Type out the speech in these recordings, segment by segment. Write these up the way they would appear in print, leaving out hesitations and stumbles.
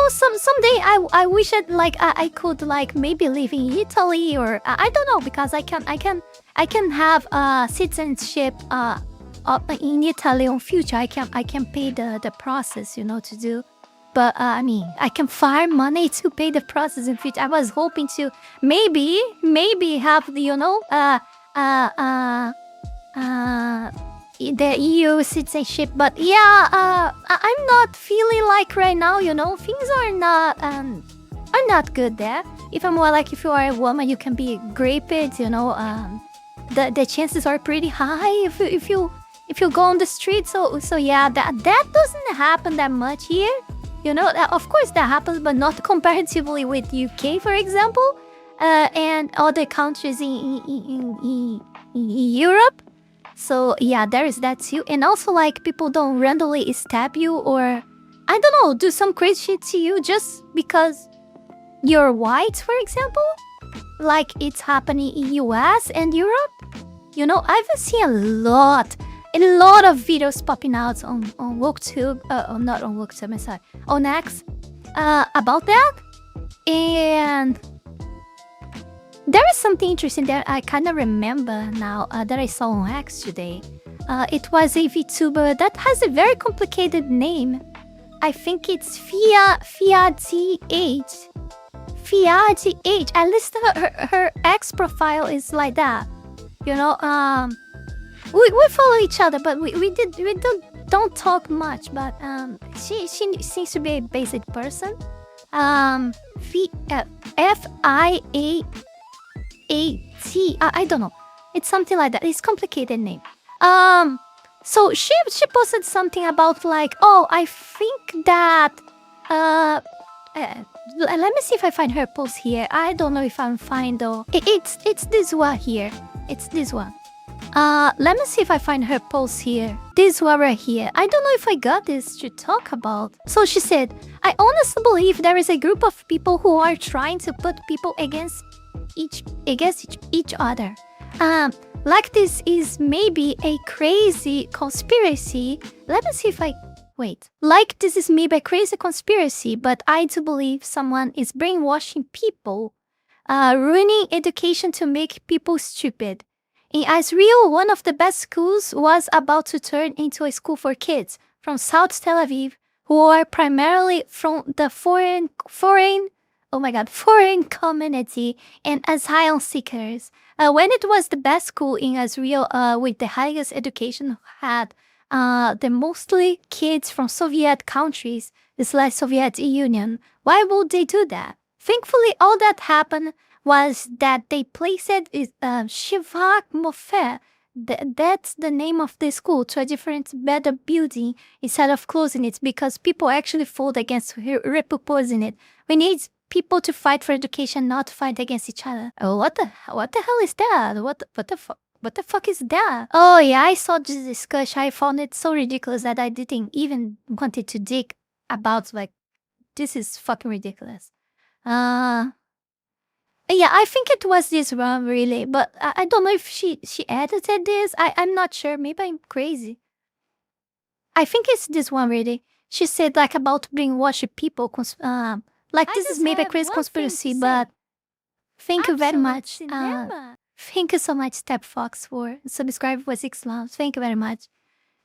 someday I wish I could like maybe live in Italy, or I don't know, because I can have citizenship in Italy in future. I can pay the process, to do. But I mean, I can farm money to pay the process in future. I was hoping to maybe have the EU citizenship. But yeah, I'm not feeling like right now. Things are not good there. If I'm more like, if you are a woman, you can be raped. The chances are pretty high if you go on the street. So yeah, that doesn't happen that much here. Of course that happens, but not comparatively with UK, for example, and other countries in Europe. So yeah, there is that too. And also, like, people don't randomly stab you, or I don't know, do some crazy shit to you just because you're white, for example. Like it's happening in US and Europe. I've seen a lot of videos popping out on Vtube, not on Vtube, I'm sorry, on X, about that. And there is something interesting that I kind of remember now, that I saw on X today. It was a Vtuber that has a very complicated name. I think it's Fiat-H. Fiat-H. At least her X profile is like that. We follow each other, but we don't talk much. But she seems to be a basic person. Fiat. I don't know. It's something like that. It's complicated name. So she posted something about like, oh, I think that let me see if I find her post here. I don't know if I'm find though. It's this one here. It's this one. Let me see if I find her post here. This one right here. I don't know if I got this to talk about. So she said, I honestly believe there is a group of people who are trying to put people against each other. Like this is maybe a crazy conspiracy. Let me see if I... Wait. Like this is maybe a crazy conspiracy, but I do believe someone is brainwashing people, ruining education to make people stupid. In Israel, one of the best schools was about to turn into a school for kids from South Tel Aviv, who are primarily from the foreign community and asylum seekers. When it was the best school in Israel, with the highest education, had the mostly kids from Soviet countries, Soviet Union. Why would they do that? Thankfully, all that happened was that they placed Shivak Mofet, that's the name of the school, to a different, better building instead of closing it, because people actually fought against repurposing it. We need people to fight for education, not fight against each other. Oh, what the hell is that? What the fuck is that? Oh yeah, I saw this discussion. I found it so ridiculous that I didn't even wanted to dig about, like, this is fucking ridiculous. Yeah, I think it was this one, really, but I don't know if she edited this. I'm not sure. Maybe I'm crazy. I think it's this one, really. She said, like, about brainwashing people. Like, this is maybe a crazy conspiracy, but thank you very much. Thank you so much, Step Fox, for subscribing for 6 months. Thank you very much.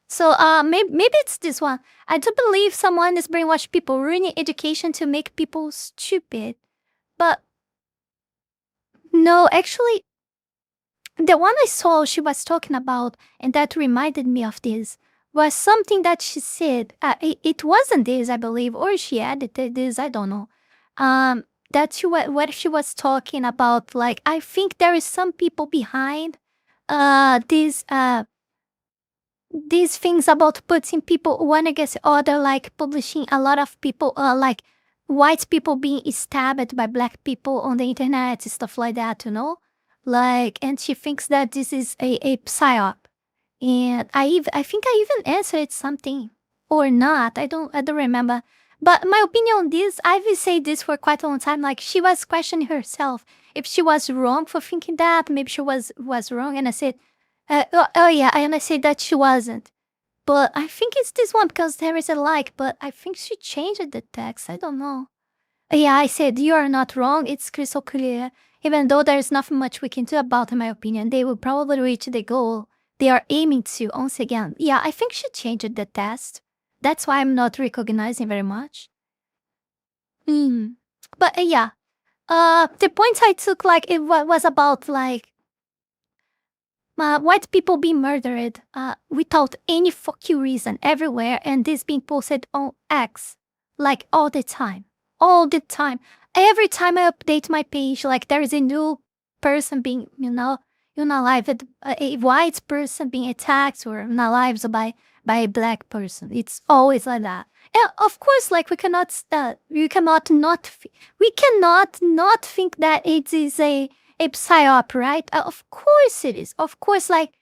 So, maybe it's this one. I do believe someone is brainwashing people, ruining education to make people stupid. But no, actually, the one I saw she was talking about, and that reminded me of this, was something that she said. It wasn't this, I believe, or she edited this, I don't know. That what she was talking about, like, I think there is some people behind these things about putting people one against the other, like publishing a lot of people, like white people being stabbed by black people on the internet, stuff like that, Like, and she thinks that this is a psyop. And I think I even answered something or not. I don't remember. But my opinion on this, I've said this for quite a long time. Like, she was questioning herself if she was wrong for thinking that. Maybe she was wrong. And I said, oh yeah, and I said that she wasn't. but I think it's this one because there is a like, but I think she changed the text. I don't know. Yeah, I said you are not wrong. It's crystal clear. Even though there's nothing much we can do about it, in my opinion, they will probably reach the goal they are aiming to once again. Yeah, I think she changed the test. That's why I'm not recognizing very much. But yeah, the point I took, like, it was about, like, white people being murdered without any fuck you reason everywhere, and this being posted on X, like, all the time. All the time. Every time I update my page, like, there is a new person being, unalived, a white person being attacked or unalived by a black person. It's always like that. And of course, like, we cannot not think that it is a psyop, right? Of course it is. Of course, like,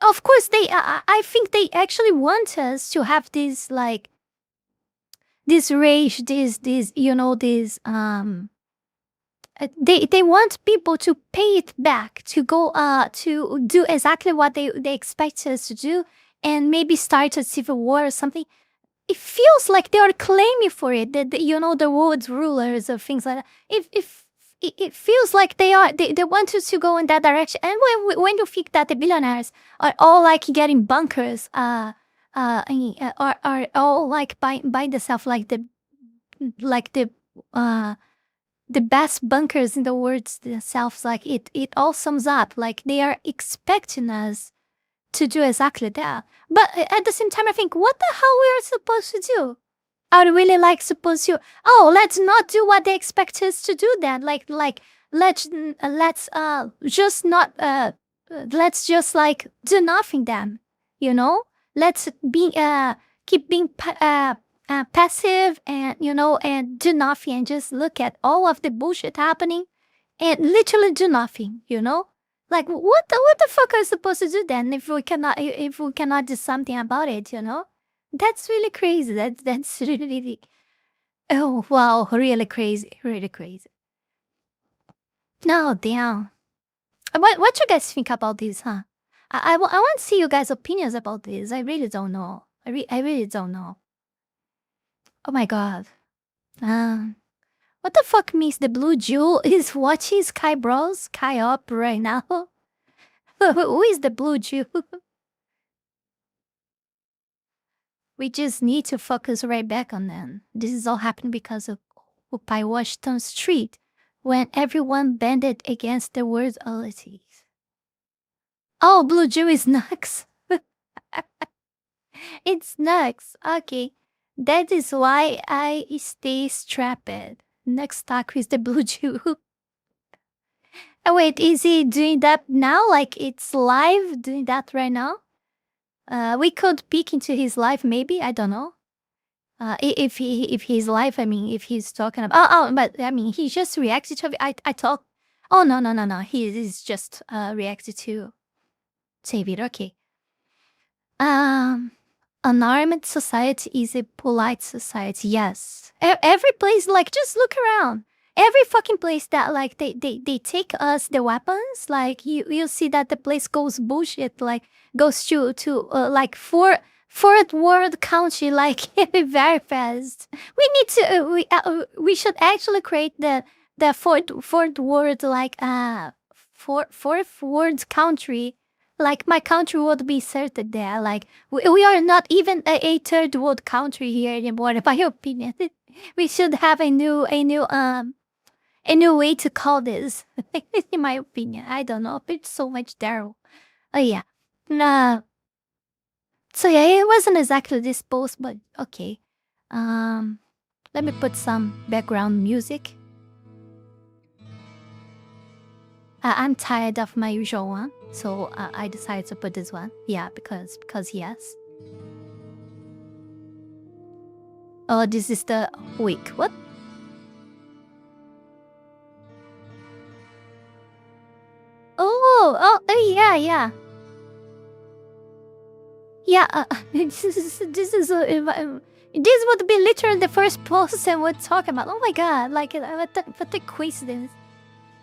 of course they. I think they actually want us to have this, like, this rage, this they want people to pay it back, to go to do exactly what they expect us to do, and maybe start a civil war or something. It feels like they are claiming for it, that the world's rulers or things like that. If it feels like they want us to go in that direction. And when you think that the billionaires are all, like, getting bunkers, are all, like, by themselves, like the best bunkers in the world themselves, like, it all sums up, like, they are expecting us to do exactly that. But at the same time, I think, what the hell we are supposed to do? Are we really, like, supposed to? Oh, let's not do what they expect us to do then. Like let's just not let's just, like, do nothing then. Let's keep being passive and and do nothing and just look at all of the bullshit happening and literally do nothing. Like, what the fuck are we supposed to do then if we cannot do something about it? That's really crazy. That's really, oh wow, really crazy, really crazy. No, damn. What you guys think about this, huh? I want to see you guys' opinions about this. I really don't know. I really don't know. Oh my god. What the fuck means the blue jewel is watching Sky Bros Sky up right now? Who is the blue jewel? We just need to focus right back on them. This is all happening because of Occupy Washington Street, when everyone banded against the word policies. Oh, blue jewel is Nux. It's Nux. Okay. That is why I stay strapped. Next talk is the blue jewel. Oh wait, is he doing that now? Like, it's live doing that right now? We could peek into his life, maybe. I don't know. If he's live, I mean, if he's talking about. But I mean, he just reacted to. I talk. Oh no. He is just reacted to David. Okay. An armed society is a polite society. Yes. Every place, like, just look around. Every fucking place that, like, they take us the weapons, like, you see that the place goes bullshit, like, goes to like, fourth world country, like, very fast. We need to we should actually create the fourth world, like, fourth world country. Like, my country would be certain there. Like, we are not even a third world country here anymore, in my opinion. We should have a new way to call this. In my opinion, I don't know. It's so much Daryl. Oh yeah. So yeah, it wasn't exactly this post, but okay. Let me put some background music. I'm tired of my usual one, so I decided to put this one. Yeah, because yes. Oh, this is the week. What? Oh, yeah. Yeah, this would be literally the first post I would talk about. Oh my god, like, what the coincidence.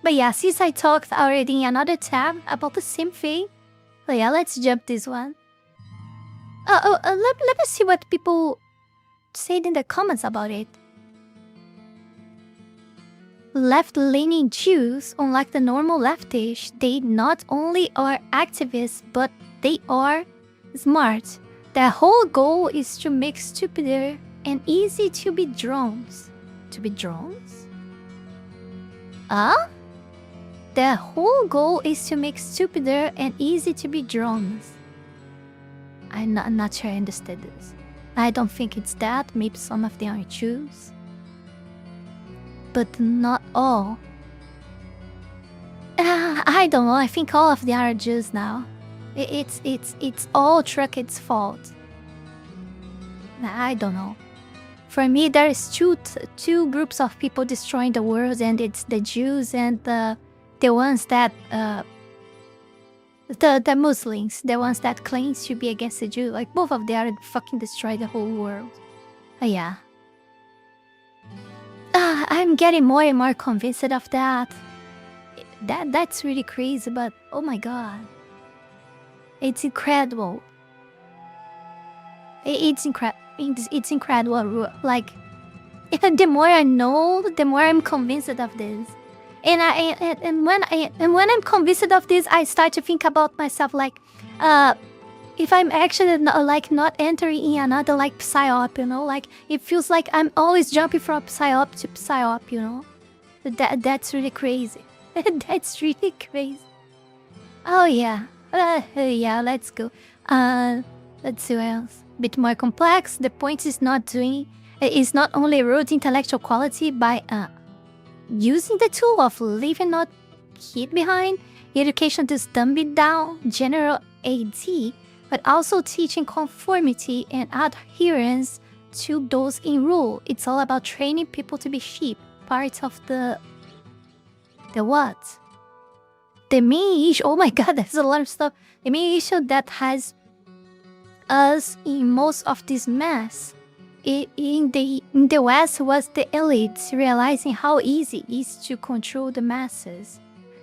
But yeah, since I talked already in another tab about the same thing, so yeah, let's jump this one. Let me see what people said in the comments about it. Left-leaning Jews, unlike the normal leftish, they not only are activists, but they are smart. Their whole goal is to make stupider and easy to be drones. To be drones? Their whole goal is to make stupider and easy to be drones. I'm not sure I understood this. I don't think it's that. Maybe some of them are Jews. But not all. I don't know. I think all of them are Jews now. It's all Truckett's fault. I don't know. For me, there is two groups of people destroying the world, and it's the Jews and the ones that the Muslims, the ones that claim to be against the Jew. Like both of them are fucking destroy the whole world. Yeah. I'm getting more and more convinced of that. That's really crazy, but oh my god. It's incredible. It's incredible. Like, the more I know, the more I'm convinced of this. And when I'm convinced of this, I start to think about myself like, if I'm actually not entering in another like psyop, you know, like it feels like I'm always jumping from psyop to psyop, you know. That's really crazy. That's really crazy. Oh yeah, yeah. Let's go. Let's see what else. Bit more complex. The point is not only erode intellectual quality by using the tool of leaving not kid behind, education to dumb it down, general AD, but also teaching conformity and adherence to those in rule. It's all about training people to be sheep, part of the what? The main issue, oh my god, there's a lot of stuff. The main issue that has us in most of this mess in the West was the elites realizing how easy it is to control the masses.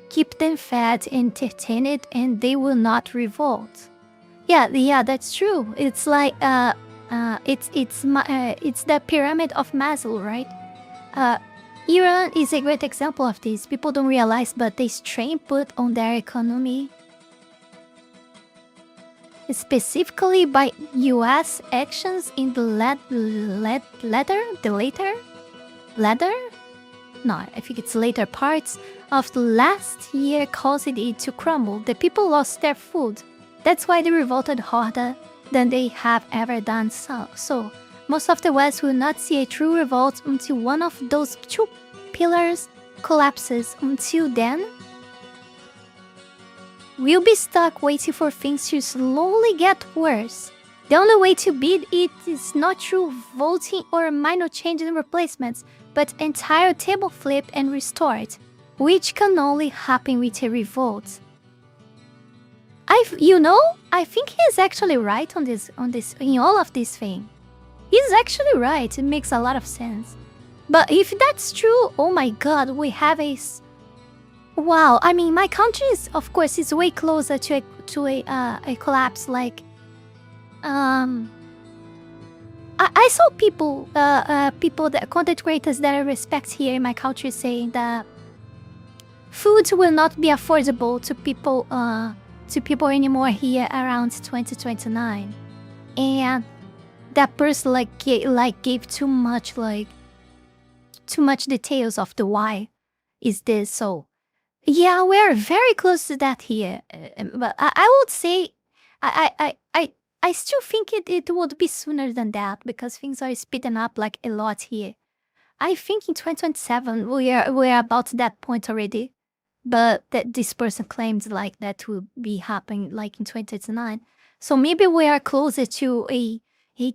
Keep them fed, entertained, and they will not revolt. Yeah, that's true. It's like it's the pyramid of Maslow, right? Iran is a great example of this. People don't realize, but they strain put on their economy, specifically by U.S. actions in the later parts of the last year caused it to crumble. The people lost their food. That's why they revolted harder than they have ever done so. Most of the West will not see a true revolt until one of those two pillars collapses. Until then, we'll be stuck waiting for things to slowly get worse. The only way to beat it is not through voting or minor changes and replacements, but entire table flip and restore it, which can only happen with a revolt. I think he's actually right on this in all of this thing. He's actually right. It makes a lot of sense. But if that's true, oh my god, we have a wow. I mean, my country is, of course, is way closer to a collapse. Like, I saw people that content creators that I respect here in my country saying that food will not be affordable to people anymore here around 2029, and that person gave too much details of the why is this. So yeah, we're very close to that here, but I would say I still think it would be sooner than that, because things are speeding up like a lot here. I think in 2027 we're about that point already, but that this person claims like that will be happening like in 2029. So maybe we are closer to a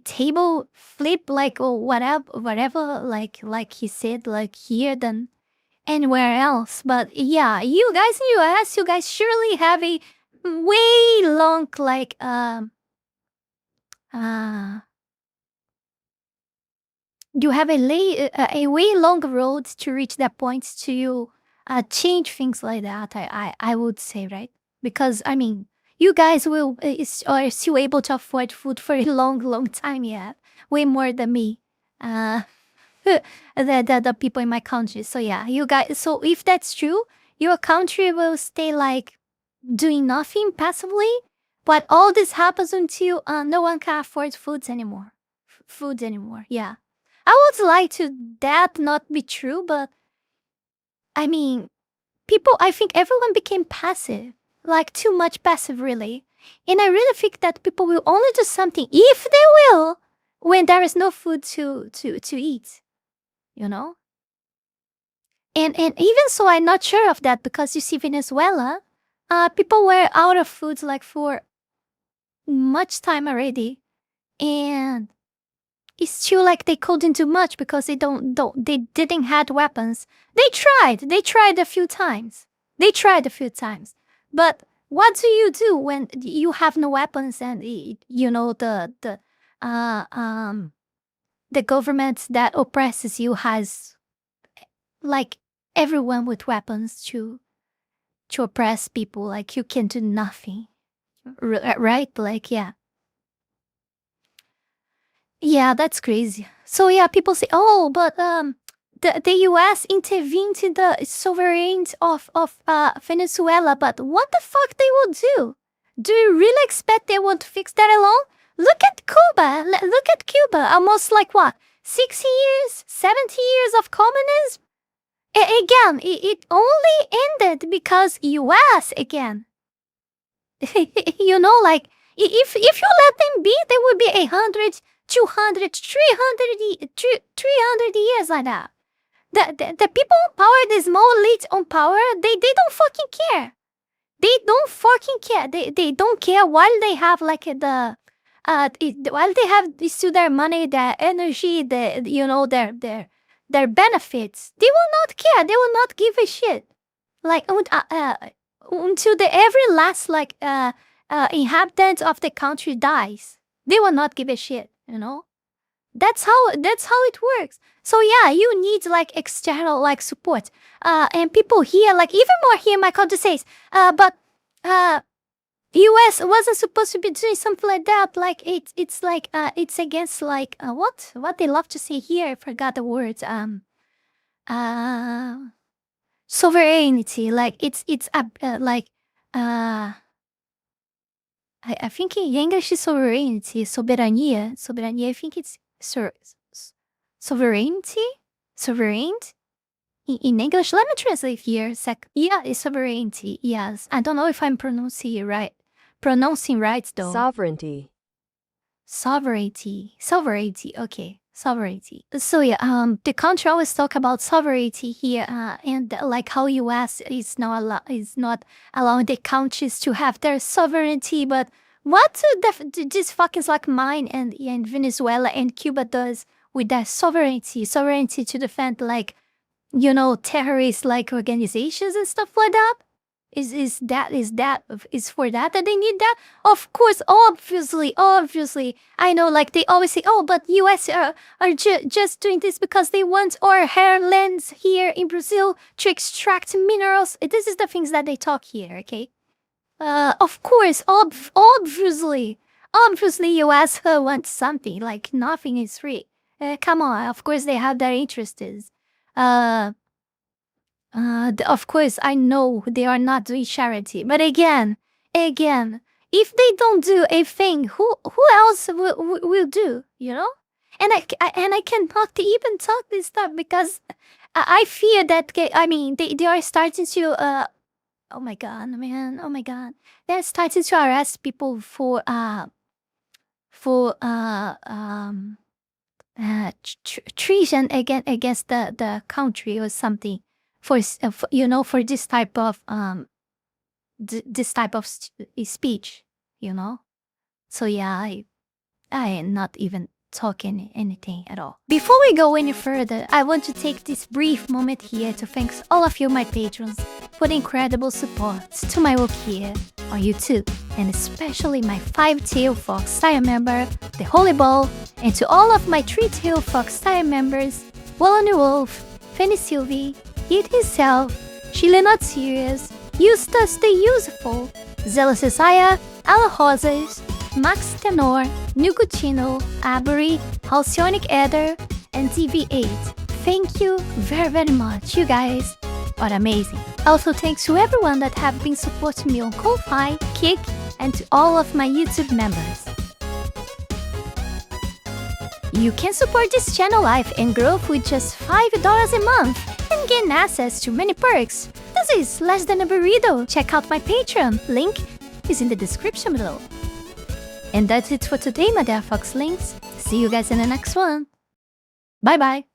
table flip, like, or whatever, like he said, like here than anywhere else. But yeah, you guys in US, you guys surely have a way long you have a way long road to reach that point to change things like that. I would say, right? Because I mean, You guys are still able to afford food for a long time yet. Way more than me. The people in my country. So yeah, you guys. So if that's true, your country will stay like doing nothing passively. But all this happens until no one can afford foods anymore. Foods anymore. Yeah, I would like to that not be true, but I mean, people. I think everyone became passive, like too much passive, really. And I really think that people will only do something if they will when there is no food to eat. You know. And even so, I'm not sure of that because you see, Venezuela, people were out of food like for much time already, and it's still like they couldn't do much because they they didn't had weapons. They tried a few times. But what do you do when you have no weapons and you know the government that oppresses you has like everyone with weapons to oppress people? Like you can do nothing, right? Like yeah. Yeah, that's crazy. So yeah, people say, "Oh, but the U.S. intervened in the sovereignty of Venezuela." But what the fuck they will do? Do you really expect they want to fix that alone? Look at Cuba. Look at Cuba. Almost like what, 60 years, 70 years of communism. Again, it only ended because U.S. again. You know, like if you let them be, they would be 100, 200, 300 years like that. The people on power, the small elite on power, they don't fucking care. They don't fucking care. They don't care while they have like while they have still their money, their energy, their benefits. They will not care. They will not give a shit. Like until the every last like inhabitant of the country dies, they will not give a shit. You know, that's how it works. So yeah, you need like external like support. And people here, like even more here in my country says, but U.S. wasn't supposed to be doing something like that. Like it's like it's against like what they love to say here. I forgot the words. Sovereignty. Like it's like I think in English is sovereignty, soberania. Soberania. I think it's sovereignty. Sovereignty. In English, let me translate here. Yeah, it's sovereignty. Yes, I don't know if I'm pronouncing it right. Pronouncing right though. Sovereignty. Sovereignty. Okay, sovereignty. So yeah, the country always talk about sovereignty here, and like how U.S. is not allowing the countries to have their sovereignty. But what this fucking like mine and Venezuela and Cuba does with their sovereignty to defend like terrorist like organizations and stuff like that? Is for that they need that? Of course, obviously. I know, like they always say, oh, but U.S. are just doing this because they want our hairlands here in Brazil to extract minerals. This is the things that they talk here, okay? Of course, obviously, U.S. wants something. Like nothing is free. Come on, of course they have their interests. Of course, I know they are not doing charity, but again, if they don't do a thing, who else will do? You know, and I cannot even talk this stuff because I fear that. I mean, they are starting to. Oh my god, man! Oh my god, they're starting to arrest people for treason against the country or something for this type of speech, so yeah, I am not even talking anything at all. Before we go any further, I want to take this brief moment here to thank all of you, my patrons, for the incredible support to my work here on YouTube, and especially my 5-tail fox tier member, the Holy Ball, and to all of my 3-tail fox tier members, Wallony Wolf, Fanny Sylvie, Heat Himself, Chile Not Serious, Eustace the Useful, Zealous Isaiah, Ala Rosas, Max Tenor, Nugutino, Avery, Halcyonic Eder, and TV8. Thank you very, very much. You guys are amazing. Also, thanks to everyone that have been supporting me on Ko-Fi, Kick, and to all of my YouTube members. You can support this channel life and growth with just $5 a month and gain access to many perks. This is less than a burrito. Check out my Patreon. Link is in the description below. And that's it for today, my dear Foxlings. See you guys in the next one. Bye bye.